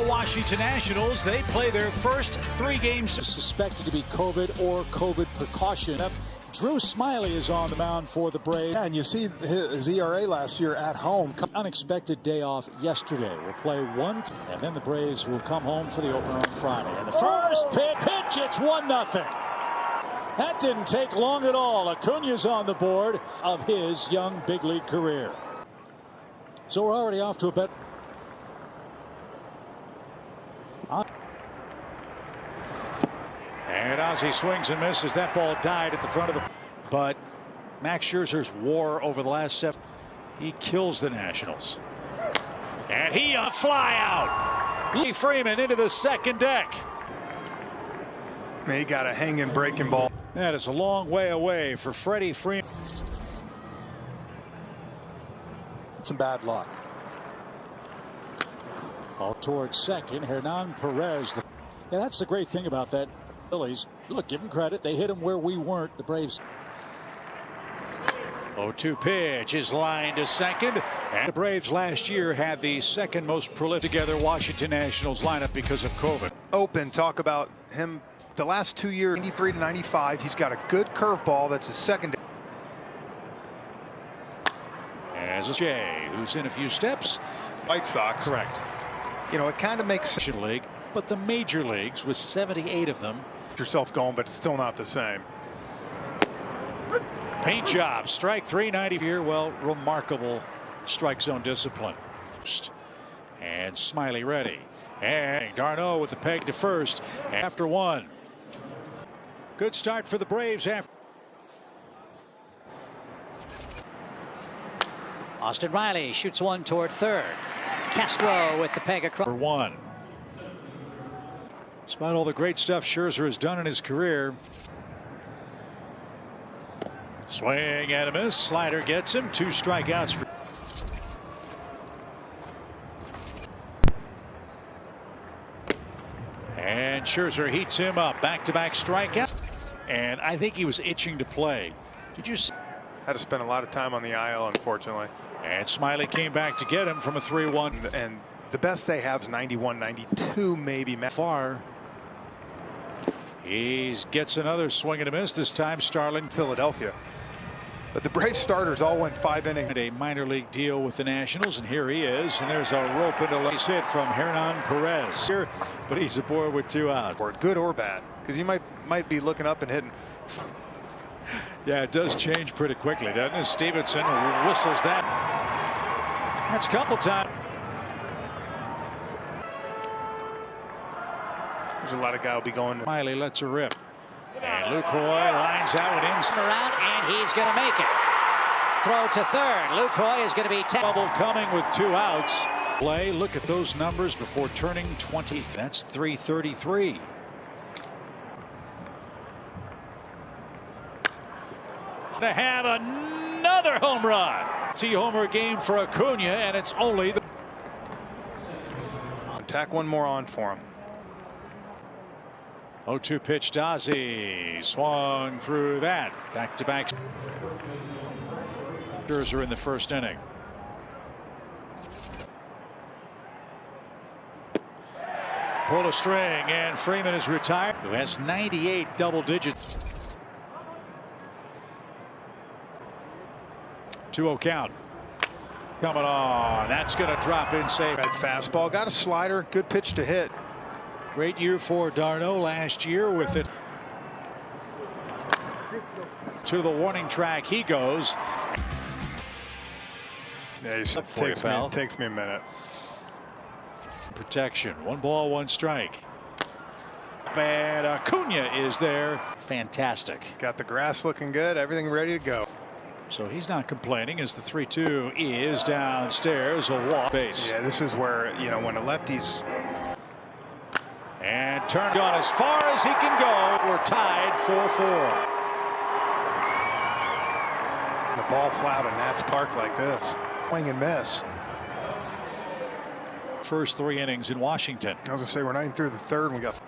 the Washington Nationals. They play their first 3 games. Suspected to be COVID or COVID precaution. Drew Smiley is on the mound for the Braves. Yeah, and you see his ERA last year at home. Unexpected day off yesterday. We'll play one, and then the Braves will come home for the opener on Friday. And the first pitch, it's 1-0. That didn't take long at all. Acuna's on the board of his young big league career. So we're already off to a bet. And Ozzie swings and misses. That ball died at the front of the. But Max Scherzer's war over the last 7. He kills the Nationals. And he a fly out. Lee Freeman into the second deck. He got a hanging breaking ball. That is a long way away for Freddie Freeman. Some bad luck. Ball towards second. Hernan Perez. Yeah, that's the great thing about that. Phillies, look, give them credit. They hit him where we weren't. The Braves. 0-2 pitch is lined to second. And the Braves last year had the second most prolific together Washington Nationals lineup because of COVID. Open, talk about him the last 2 years, 93 to 95. He's got a good curveball. That's his second. As a Jay, who's in a few steps. White Sox. Correct. You know, it kind of makes sense. League, but the major leagues with 78 of them. Yourself going, but it's still not the same. Paint job, strike 390 here. Well, remarkable strike zone discipline. And Smiley ready. And d'Arnaud with the peg to first after 1. Good start for the Braves after. Austin Riley shoots one toward third. Castro with the peg across. For 1. Despite all the great stuff Scherzer has done in his career. Swing and a miss. Slider gets him. 2 strikeouts for. And Scherzer heats him up. Back-to-back strikeout. And I think he was itching to play. Did you see? Had to spend a lot of time on the IL, unfortunately. And Smiley came back to get him from a 3-1. And the best they have is 91, 92, maybe. Far. He gets another swing and a miss. This time Starlin. Philadelphia. But the Braves starters all went 5 innings. A minor league deal with the Nationals, and here he is. And there's a rope and a base hit from Hernan Perez. But he's aboard with 2 outs. Good or bad, because you might be looking up and hitting. Yeah, it does change pretty quickly, doesn't it? Stevenson whistles that. That's a couple times. There's a lot of guys will be going. Smiley lets her rip. And Lucroy lines out and in. Around, and he's going to make it. Throw to third. Lucroy is going to be trouble coming with 2 outs. Play. Look at those numbers before turning 20. That's 333. To have another home run. T-homer game for Acuna, and it's only the. Tack one more on for him. 0-2 pitch to Ozzie. Swung through that. Back-to-back. Scherzer in the first inning. Pull a string, and Freeman is retired, who has 98 double digits. 2-0 count. Coming on. That's going to drop in safe. Red fastball. Got a slider. Good pitch to hit. Great year for d'Arnaud last year with it. To the warning track he goes. Yeah, takes me a minute. Protection. 1 ball, 1 strike. And Acuna is there. Fantastic. Got the grass looking good. Everything ready to go. So he's not complaining as the 3-2 is downstairs. A walk base. Yeah, this is where, you know, when a lefty's. And turned on as far as he can go. We're tied 4-4. The ball flat in Nats Park like this. Swing and miss. First 3 innings in Washington. I was going to say, we're not even through the third. And we got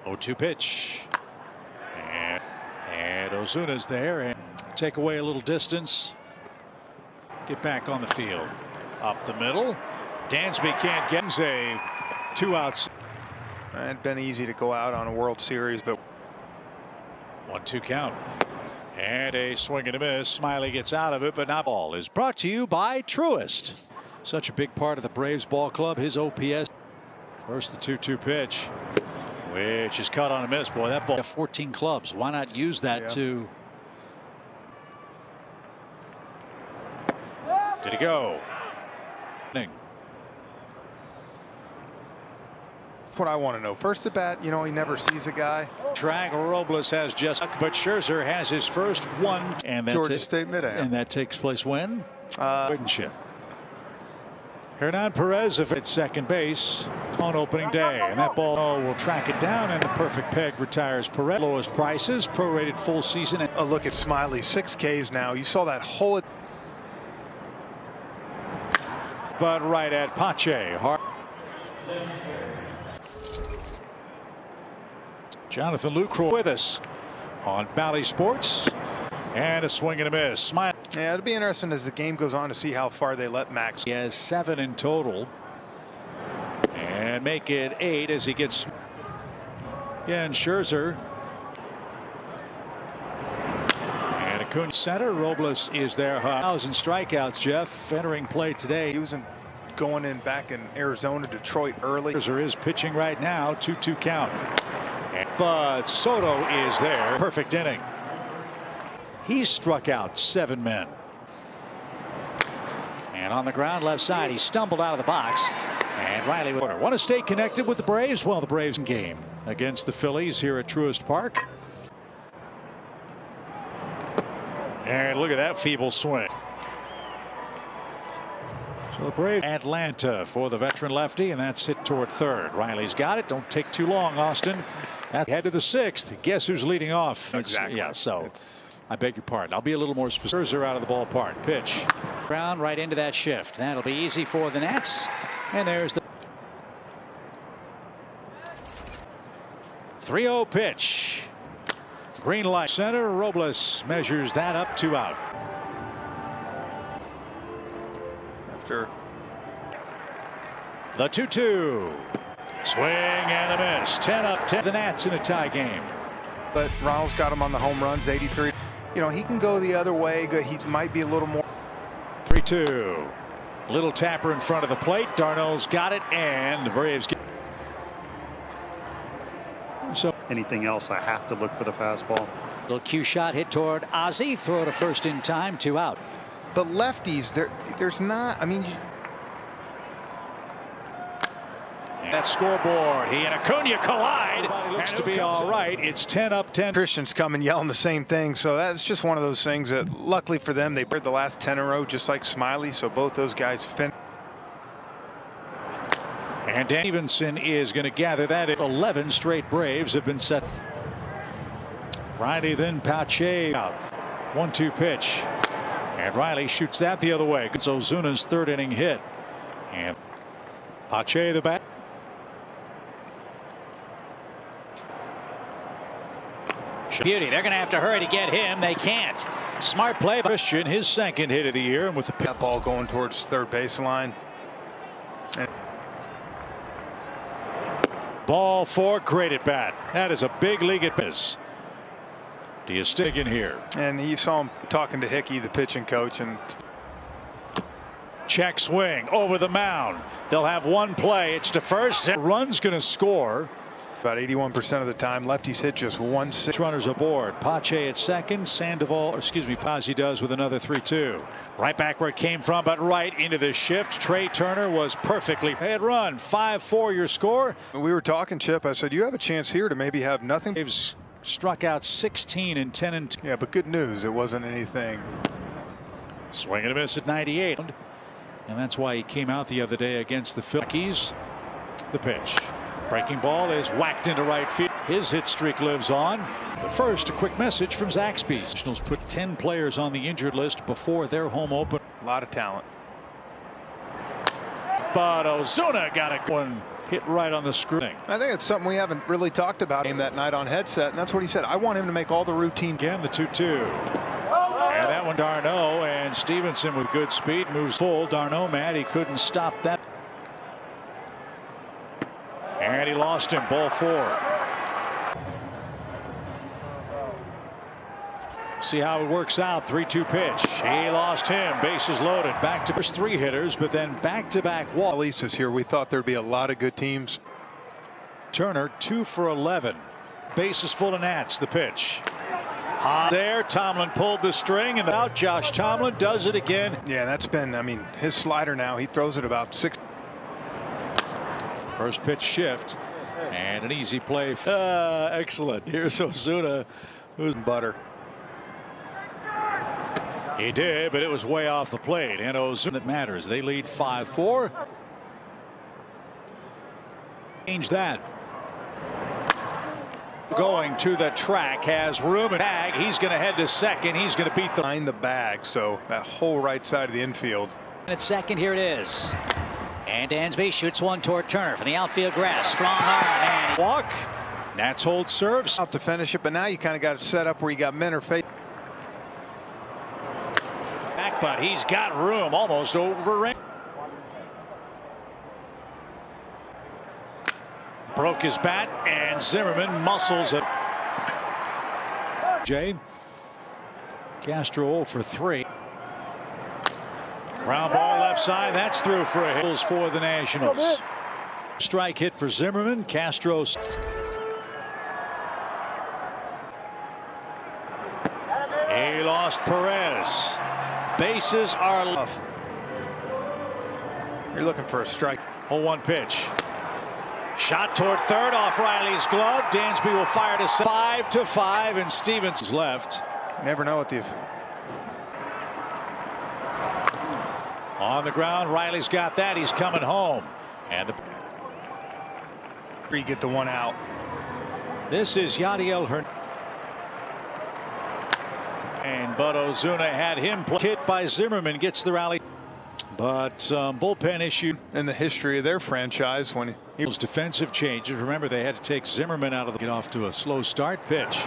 0-2 pitch. And Ozuna's there. And take away a little distance. Get back on the field. Up the middle. Dansby can't get a 2 outs. It'd been easy to go out on a World Series, but 1-2 count. And a swing and a miss. Smiley gets out of it, but not. Ball is brought to you by Truist. Such a big part of the Braves ball club. His OPS. First the 2-2 pitch, which is cut on a miss. Boy, that ball. 14 clubs. Why not use that to? Did he go? That's what I want to know. First at bat, you know, he never sees a guy. Drag Robles has just, but Scherzer has his first one, and that's Georgia State Mid-Am. And that takes place when? Hernan Perez at second base on opening day, and that ball will track it down, and the perfect peg retires Perez. Lowest prices, prorated full season. A look at Smiley, 6 Ks now. You saw that whole. But right at Pache. Jonathan Lucroy with us on Bally Sports, and a swing and a miss. Smile. Yeah, it'll be interesting as the game goes on to see how far they let Max. He has 7 in total, and make it 8 as he gets. Again, Scherzer. And Acuna center. Robles is there. 1,000 strikeouts. Jeff entering play today. He was going in back in Arizona, Detroit early. Scherzer is pitching right now. 2-2 count. But Soto is there. Perfect inning. He struck out 7 men. And on the ground left side, he stumbled out of the box. And Riley want to stay connected with the Braves. Well, the Braves game against the Phillies here at Truist Park. And look at that feeble swing. So the Braves. Atlanta for the veteran lefty, and that's hit toward third. Riley's got it. Don't take too long, Austin. Head to the 6th. Guess who's leading off? Exactly. Yeah, so I beg your pardon. I'll be a little more specific. Scherzer out of the ballpark. Pitch. Ground right into that shift. That'll be easy for the Nats. And there's the 3-0 pitch. Green light. Center. Robles measures that up. 2 out. After the 2-2. Swing and a miss. 10 up. 10. The Nats in a tie game. But Ronald's got him on the home runs, 83. You know, he can go the other way. He might be a little more. 3-2. Little tapper in front of the plate. Darno's got it, and the Braves get. So anything else, I have to look for the fastball. Little cue shot hit toward Ozzie. Throw to first in time. 2 out. But lefties, there's not. I mean. That scoreboard. He and Acuna collide. Looks to be all right. It's 10 up 10. Christian's coming yelling the same thing. So that's just one of those things that luckily for them, they played the last 10 in a row just like Smiley. So both those guys finished. And Stevenson is going to gather that. 11 straight Braves have been set. Riley then Pache out. 1-2 pitch. And Riley shoots that the other way. It's Ozuna's 3rd inning hit. And Pache the bat. Beauty. They're going to have to hurry to get him. They can't. Smart play by Christian, his 2nd hit of the year, and with the that ball going towards third baseline. And ball 4, great at bat. That is a big league at bats. Do you stick in here? And you saw him talking to Hickey, the pitching coach, and check swing over the mound. They'll have one play. It's to first. Run's going to score. About 81% of the time, lefties hit just 1-6. Runners aboard. Pache at 2nd. Sandoval, Pazzi does with another 3-2. Right back where it came from, but right into the shift. Trey Turner was perfectly head run. 5-4 your score. We were talking, Chip. I said you have a chance here to maybe have nothing. Braves struck out 16 in 10 and 2. Yeah, but good news. It wasn't anything. Swing and a miss at 98. And that's why he came out the other day against the Phillies. The pitch. Breaking ball is whacked into right field. His hit streak lives on. But first, a quick message from Zaxby's. Nationals put 10 players on the injured list before their home open. A lot of talent. But Ozuna got a one hit right on the screw. I think it's something we haven't really talked about him that night on headset, and that's what he said. I want him to make all the routine. Again, the 2-2. And that one, Darno, and Stevenson with good speed moves full. Darno mad he couldn't stop that. And he lost him. Ball 4. See how it works out. 3-2 pitch. He lost him. Bases loaded. Back to 3 hitters, but then back-to-back walks. Lisa's here. We thought there'd be a lot of good teams. Turner 2 for 11. Bases full of Nats. The pitch. There, Tomlin pulled the string and out. Josh Tomlin does it again. Yeah, that's been, I mean, his slider now. He throws it about 6. First pitch shift and an easy play. Excellent. Here's Ozuna, who's butter. He did, but it was way off the plate. And Ozuna that matters. They lead 5-4. Change that. Going to the track, has room and bag. He's going to head to second. He's going to beat the behind the bag, so that whole right side of the infield. And at second, here it is. And Dansby shoots one toward Turner from the outfield grass. Strong arm and walk. Nats hold serves out to finish it, but now you kind of got it set up where you got men or face. Back, but he's got room almost over. Broke his bat, and Zimmerman muscles it. Jay Castro 0 for 3. Ground ball left side. That's through for a hit for the Nationals. Strike hit for Zimmerman. Castro. He lost Perez. Bases are left. You're looking for a strike. 0-1 pitch. Shot toward third off Riley's glove. Dansby will fire to 5-5, and Stevens is left. Never know what the. On the ground, Riley's got that. He's coming home, and you get the one out. This is Yadiel Hernandez. And Bud Ozuna had him hit by Zimmerman. Gets the rally. But bullpen issue in the history of their franchise when he was defensive changes. Remember, they had to take Zimmerman out of the get off to a slow start. Pitch.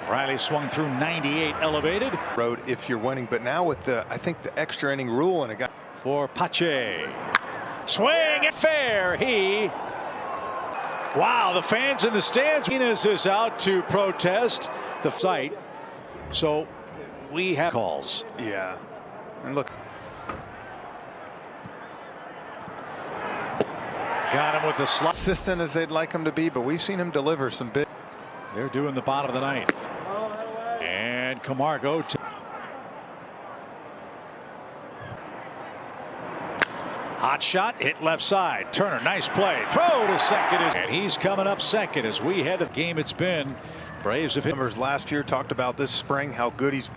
Riley swung through 98 elevated road if you're winning, but now with the I think the extra inning rule and a guy for Pache. Swing and fair. Wow, the fans in the stands. Venus is out to protest the site. So we have calls. Yeah, and look. Got him with the slot. Consistent as they'd like him to be, but we've seen him deliver some big. They're doing the bottom of the ninth. And Camargo. Hot shot, hit left side. Turner, nice play. Throw to second. And he's coming up second as we head to the game it's been. Braves have hit. Numbers last year talked about this spring how good he's.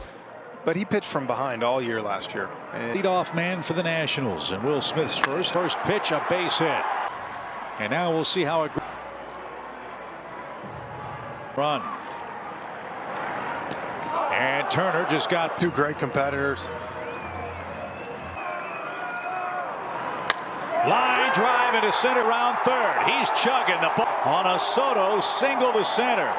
But he pitched from behind all year last year. Leadoff man for the Nationals. And Will Smith's first pitch, a base hit. And now we'll see how it run. And Turner just got 2 great competitors. Line drive into center, round third. He's chugging the ball on a Soto single to center.